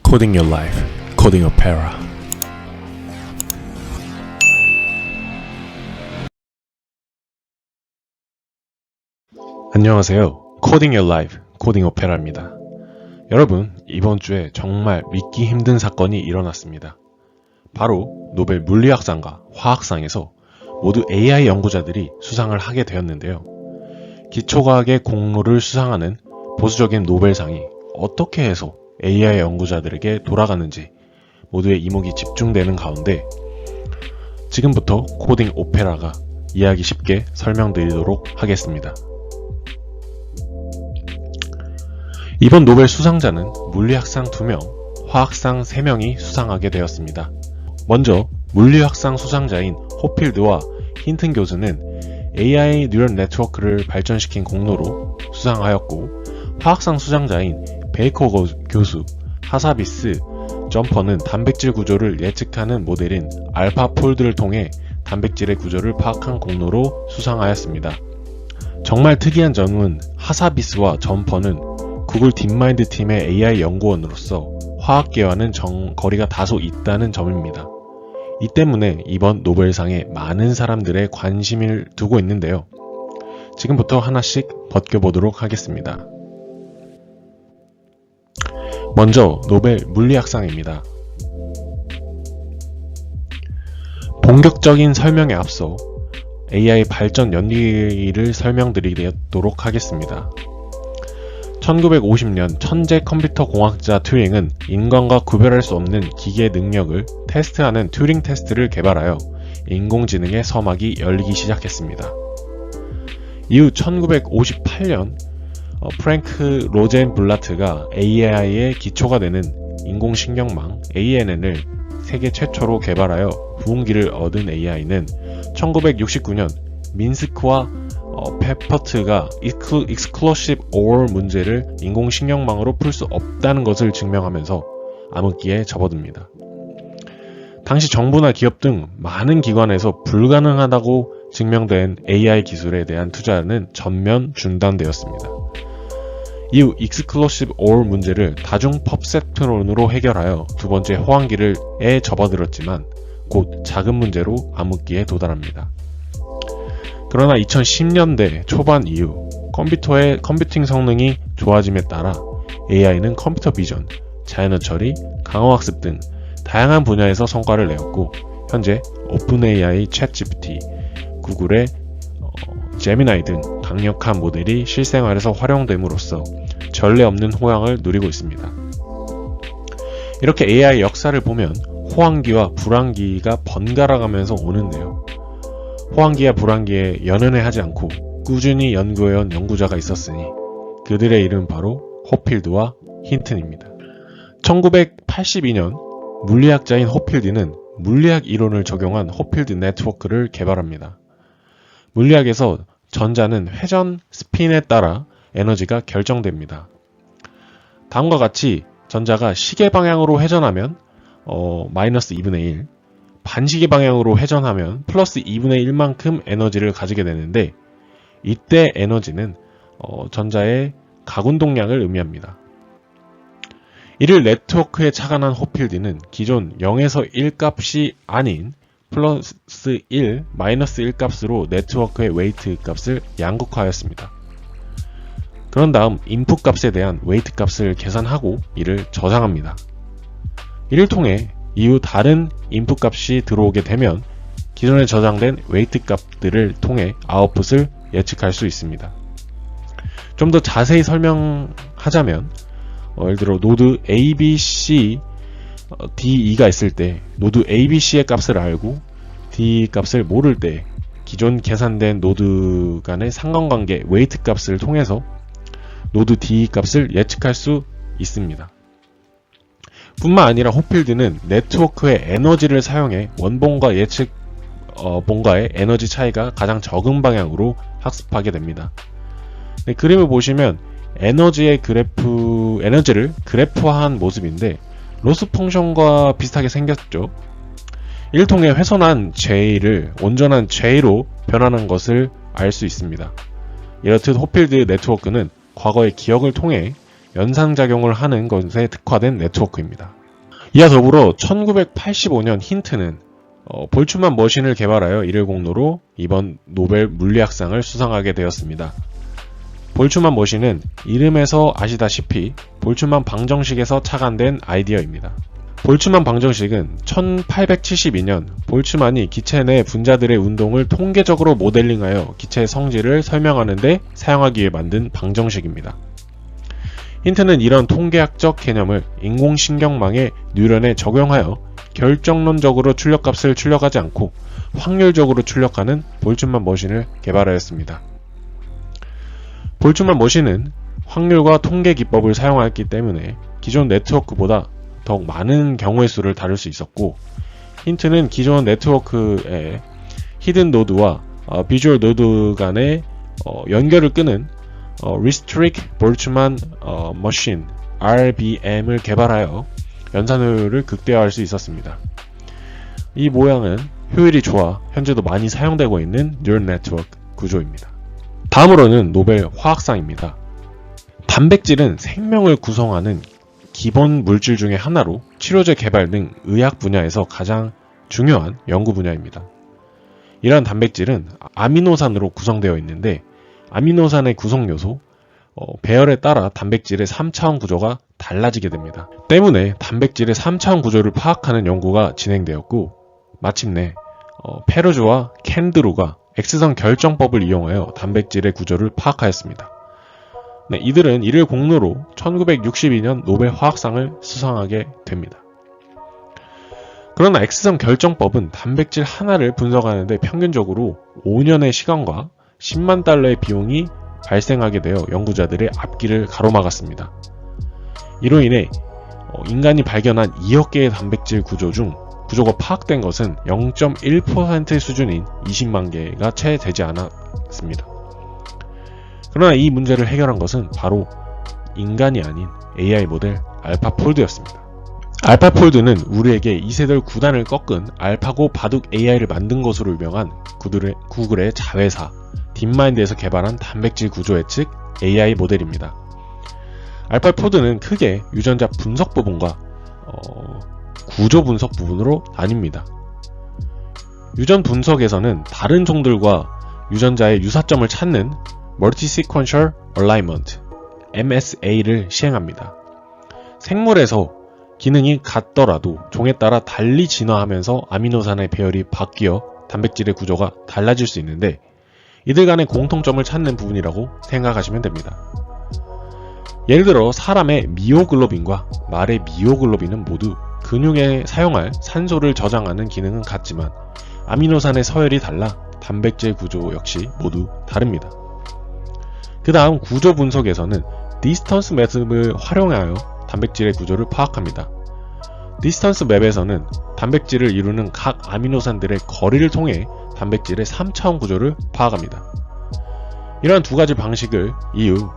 Coding Your Life, Coding Opera. 안녕하세요. Coding Your Life, Coding Opera입니다. 여러분, 이번 주에 정말 믿기 힘든 사건이 일어났습니다. 바로 노벨 물리학상과 화학상에서 모두 AI 연구자들이 수상을 하게 되었는데요. 기초과학의 공로를 수상하는 보수적인 노벨상이 어떻게 해서 AI 연구자들에게 돌아가는지 모두의 이목이 집중되는 가운데 지금부터 코딩 오페라가 이해하기 쉽게 설명드리도록 하겠습니다. 이번 노벨 수상자는 물리학상 2명, 화학상 3명이 수상하게 되었습니다. 먼저 물리학상 수상자인 호필드와 힌튼 교수는 AI 뉴럴 네트워크를 발전시킨 공로로 수상하였고, 화학상 수상자인 베이커 교수, 하사비스, 점퍼는 단백질 구조를 예측하는 모델인 알파폴드를 통해 단백질의 구조를 파악한 공로로 수상하였습니다. 정말 특이한 점은 하사비스와 점퍼는 구글 딥마인드 팀의 AI 연구원으로서 화학계와는 거리가 다소 있다는 점입니다. 이 때문에 이번 노벨상에 많은 사람들의 관심을 두고 있는데요. 지금부터 하나씩 벗겨보도록 하겠습니다. 먼저 노벨 물리학상입니다. 본격적인 설명에 앞서 AI 발전 연리를 설명드리도록 하겠습니다. 1950년 천재 컴퓨터 공학자 튜링은 인간과 구별할 수 없는 기계의 능력을 테스트하는 튜링 테스트를 개발하여 인공지능의 서막이 열리기 시작했습니다. 이후 1958년 프랭크 로젠블라트가 AI의 기초가 되는 인공신경망 ANN을 세계 최초로 개발하여 부흥기를 얻은 AI는 1969년 민스크와 페퍼트가 exclusive OR 문제를 인공신경망으로 풀 수 없다는 것을 증명하면서 암흑기에 접어듭니다. 당시 정부나 기업 등 많은 기관에서 불가능하다고 증명된 AI 기술에 대한 투자는 전면 중단되었습니다. 이후 exclusive OR 문제를 다중 퍼셉트론으로 해결하여 두 번째 호황기에 접어들었지만 곧 작은 문제로 암흑기에 도달합니다. 그러나 2010년대 초반 이후 컴퓨터의 컴퓨팅 성능이 좋아짐에 따라 AI는 컴퓨터 비전, 자연어 처리, 강화학습 등 다양한 분야에서 성과를 내었고, 현재 오픈AI, 챗GPT, 구글의 제미나이 등 강력한 모델이 실생활에서 활용됨으로써 전례 없는 호황을 누리고 있습니다. 이렇게 AI 역사를 보면 호황기와 불황기가 번갈아가면서 오는데요. 호황기와 불황기에 연연해 하지 않고 꾸준히 연구해온 연구자가 있었으니 그들의 이름은 바로 호필드와 힌튼입니다. 1982년 물리학자인 호필드는 물리학 이론을 적용한 호필드 네트워크를 개발합니다. 물리학에서 전자는 회전 스핀에 따라 에너지가 결정됩니다. 다음과 같이 전자가 시계 방향으로 회전하면 마이너스 2분의 1, 반시계 방향으로 회전하면 플러스 2분의 1만큼 에너지를 가지게 되는데, 이때 에너지는 전자의 가운동량을 의미합니다. 이를 네트워크에 착안한 호필드는 기존 0에서 1 값이 아닌 플러스 1, 마이너스 1 값으로 네트워크의 웨이트 값을 양극화하였습니다. 그런 다음 인풋 값에 대한 웨이트 값을 계산하고 이를 저장합니다. 이를 통해 이후 다른 인풋 값이 들어오게 되면 기존에 저장된 웨이트 값들을 통해 아웃풋을 예측할 수 있습니다. 좀 더 자세히 설명하자면 예를 들어 노드 ABC, D2가 있을 때 노드 ABC의 값을 알고 D 값을 모를 때 기존 계산된 노드 간의 상관관계 웨이트 값을 통해서 노드 D 값을 예측할 수 있습니다. 뿐만 아니라 호필드는 네트워크의 에너지를 사용해 원본과 예측 본과의 에너지 차이가 가장 적은 방향으로 학습하게 됩니다. 네, 그림을 보시면 에너지를 그래프화한 모습인데 로스 펑션과 비슷하게 생겼죠. 이를 통해 훼손한 J를 온전한 J로 변환한 것을 알 수 있습니다. 이렇듯 호필드 네트워크는 과거의 기억을 통해 연상작용을 하는 것에 특화된 네트워크입니다. 이와 더불어 1985년 힌트는 볼츠만 머신을 개발하여 이를 공로로 이번 노벨 물리학상을 수상하게 되었습니다. 볼츠만 머신은 이름에서 아시다시피 볼츠만 방정식에서 착안된 아이디어입니다. 볼츠만 방정식은 1872년 볼츠만이 기체 내 분자들의 운동을 통계적으로 모델링하여 기체의 성질을 설명하는 데 사용하기 위해 만든 방정식입니다. 힌트는 이런 통계학적 개념을 인공신경망의 뉴런에 적용하여 결정론적으로 출력값을 출력하지 않고 확률적으로 출력하는 볼츠만 머신을 개발하였습니다. 볼츠만 머신은 확률과 통계 기법을 사용하였기 때문에 기존 네트워크보다 더욱 많은 경우의 수를 다룰 수 있었고, 힌트는 기존 네트워크의 히든 노드와 비주얼 노드 간의 연결을 끄는 Restrict Boltzmann Machine RBM을 개발하여 연산율을 극대화할 수 있었습니다. 이 모양은 효율이 좋아 현재도 많이 사용되고 있는 뉴럴 네트워크 구조입니다. 다음으로는 노벨 화학상입니다. 단백질은 생명을 구성하는 기본 물질 중의 하나로 치료제 개발 등 의학 분야에서 가장 중요한 연구 분야입니다. 이러한 단백질은 아미노산으로 구성되어 있는데, 아미노산의 구성 요소, 배열에 따라 단백질의 3차원 구조가 달라지게 됩니다. 때문에 단백질의 3차원 구조를 파악하는 연구가 진행되었고, 마침내 페르주와 캔드루가 X선 결정법을 이용하여 단백질의 구조를 파악하였습니다. 이들은 이를 공로로 1962년 노벨 화학상을 수상하게 됩니다. 그러나 X선 결정법은 단백질 하나를 분석하는데 평균적으로 5년의 시간과 10만 달러의 비용이 발생하게 되어 연구자들의 앞길을 가로막았습니다. 이로 인해 인간이 발견한 2억 개의 단백질 구조 중 구조가 파악된 것은 0.1% 수준인 20만 개가 채 되지 않았습니다. 그러나 이 문제를 해결한 것은 바로 인간이 아닌 AI 모델 알파폴드였습니다. 알파폴드는 우리에게 2세대 9단을 꺾은 알파고 바둑 AI를 만든 것으로 유명한 구글의 자회사 딥마인드에서 개발한 단백질 구조 예측 AI 모델입니다. 알파폴드는 크게 유전자 분석 부분과 구조 분석 부분으로 나뉩니다. 유전 분석에서는 다른 종들과 유전자의 유사점을 찾는 Multi-Sequential Alignment MSA를 시행합니다. 생물에서 기능이 같더라도 종에 따라 달리 진화하면서 아미노산의 배열이 바뀌어 단백질의 구조가 달라질 수 있는데, 이들 간의 공통점을 찾는 부분이라고 생각하시면 됩니다. 예를 들어 사람의 미오글로빈과 말의 미오글로빈은 모두 근육에 사용할 산소를 저장하는 기능은 같지만 아미노산의 서열이 달라 단백질 구조 역시 모두 다릅니다. 그 다음 구조 분석에서는 디스턴스 맵을 활용하여 단백질의 구조를 파악합니다. 디스턴스 맵에서는 단백질을 이루는 각 아미노산들의 거리를 통해 단백질의 3차원 구조를 파악합니다. 이러한 두 가지 방식을 이후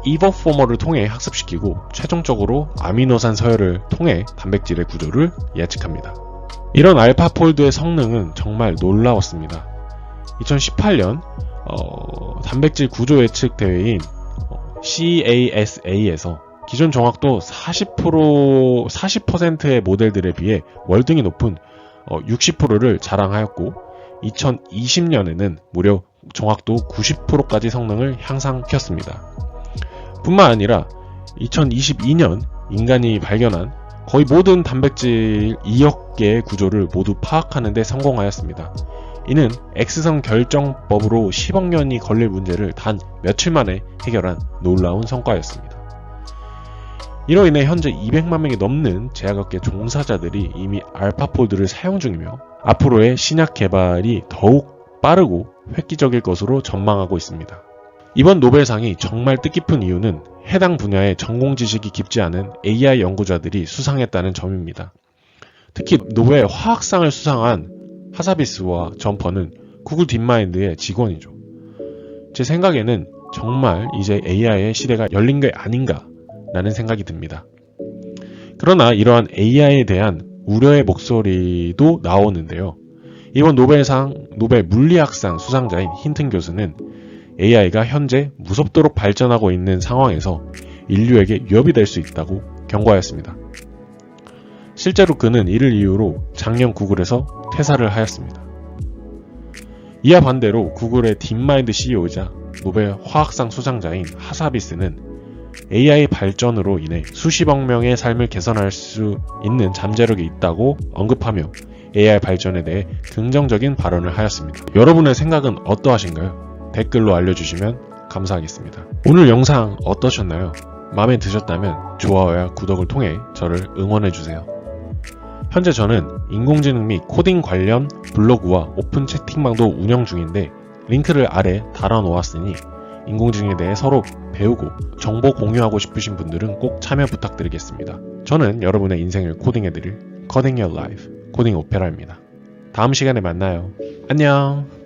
이버포머를 통해 학습시키고 최종적으로 아미노산 서열을 통해 단백질의 구조를 예측합니다. 이런 알파폴드의 성능은 정말 놀라웠습니다. 2018년 단백질 구조 예측 대회인 CASA에서 기존 정확도 40%의 모델들에 비해 월등히 높은 60%를 자랑하였고, 2020년에는 무려 정확도 90%까지 성능을 향상시켰습니다. 뿐만 아니라 2022년 인간이 발견한 거의 모든 단백질 2억 개의 구조를 모두 파악하는 데 성공하였습니다. 이는 X선 결정법으로 10억 년이 걸릴 문제를 단 며칠 만에 해결한 놀라운 성과였습니다. 이로 인해 현재 200만 명이 넘는 제약업계 종사자들이 이미 알파폴드를 사용 중이며 앞으로의 신약 개발이 더욱 빠르고 획기적일 것으로 전망하고 있습니다. 이번 노벨상이 정말 뜻깊은 이유는 해당 분야의 전공 지식이 깊지 않은 AI 연구자들이 수상했다는 점입니다. 특히 노벨 화학상을 수상한 하사비스와 점퍼는 구글 딥마인드의 직원이죠. 제 생각에는 정말 이제 AI의 시대가 열린 게 아닌가 라는 생각이 듭니다. 그러나 이러한 AI에 대한 우려의 목소리도 나오는데요. 이번 노벨 물리학상 수상자인 힌튼 교수는 AI가 현재 무섭도록 발전하고 있는 상황에서 인류에게 위협이 될 수 있다고 경고하였습니다. 실제로 그는 이를 이유로 작년 구글에서 퇴사를 하였습니다. 이와 반대로 구글의 딥마인드 CEO이자 노벨 화학상 수상자인 하사비스는 AI 발전으로 인해 수십억 명의 삶을 개선할 수 있는 잠재력이 있다고 언급하며 AI 발전에 대해 긍정적인 발언을 하였습니다. 여러분의 생각은 어떠하신가요? 댓글로 알려주시면 감사하겠습니다. 오늘 영상 어떠셨나요? 마음에 드셨다면 좋아요와 구독을 통해 저를 응원해주세요. 현재 저는 인공지능 및 코딩 관련 블로그와 오픈 채팅방도 운영 중인데 링크를 아래 달아놓았으니 인공지능에 대해 서로 배우고 정보 공유하고 싶으신 분들은 꼭 참여 부탁드리겠습니다. 저는 여러분의 인생을 코딩해드릴 Coding Your Life 코딩 오페라입니다. 다음 시간에 만나요. 안녕.